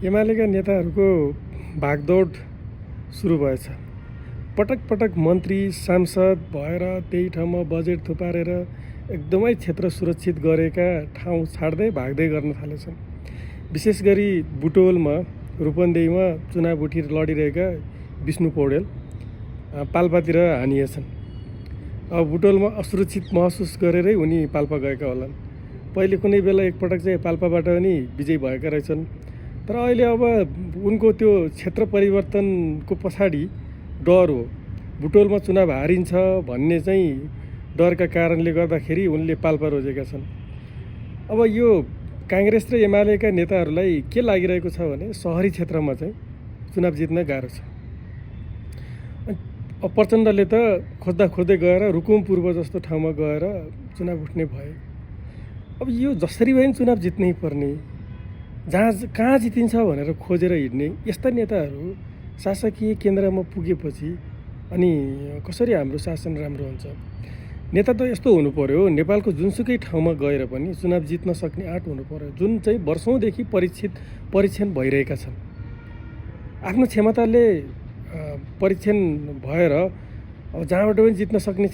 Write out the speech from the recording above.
एमालेका नेताहरूको भागदौड सुरु भएछ। पटक पटक मन्त्री सांसद भएर त्यही ठाउँमा बजेट थुपारेर एकदमै क्षेत्र सुरक्षित गरेका ठाउँ छाड्दै भाग्दै गर्न थालेछन्। विशेष गरी बुटोलमा रूपन्देहीमा चुनाव उठी लडिरहेका विष्णु पौडेल पाल्पातिर हानिएछन्। अब बुटोलमा असुरक्षित महसुस गरेरै उनी पाल्पा गएका होलान्। पहिले कुनै बेला एकपटक चाहिँ पाल्पाबाट पनि विजयी भएका रहेछन्। तर अहिले अब उनको त्यो क्षेत्र परिवर्तनको पछाडि डर हो। बुटोलमा चुनाव हारिन्छ भन्ने चाहिँ डरका कारणले गर्दाखेरि उनले पाल्पा रोजेका छन्। अब यो काङ्ग्रेस र एमालेका नेताहरूलाई के लागिरहेको छ भने सहरी क्षेत्रमा चाहिँ चुनाव जित्न गाह्रो छ। प्रचण्डले त खोज्दा खोज्दै गएर रुकुम पूर्व जस्तो ठाउँमा गएर चुनाव उठ्ने भए। अब यो जसरी भए पनि चुनाव जित्नै पर्ने, कहाँ जितिन्छ भनेर खोजेर हिँड्ने यस्ता नेताहरू शासकीय केन्द्रमा पुगेपछि अनि कसरी हाम्रो शासन राम्रो हुन्छ? नेता त यस्तो हुनु पर्यो, नेपालको जुनसुकै ठाउँमा गएर पनि चुनाव जित्न सक्ने आँट हुनु पर्यो, जुन चाहिँ वर्षौँदेखि परीक्षण भइरहेका छन्। आफ्नो क्षमताले परीक्षण भएर अब जहाँबाट पनि जित्न सक्ने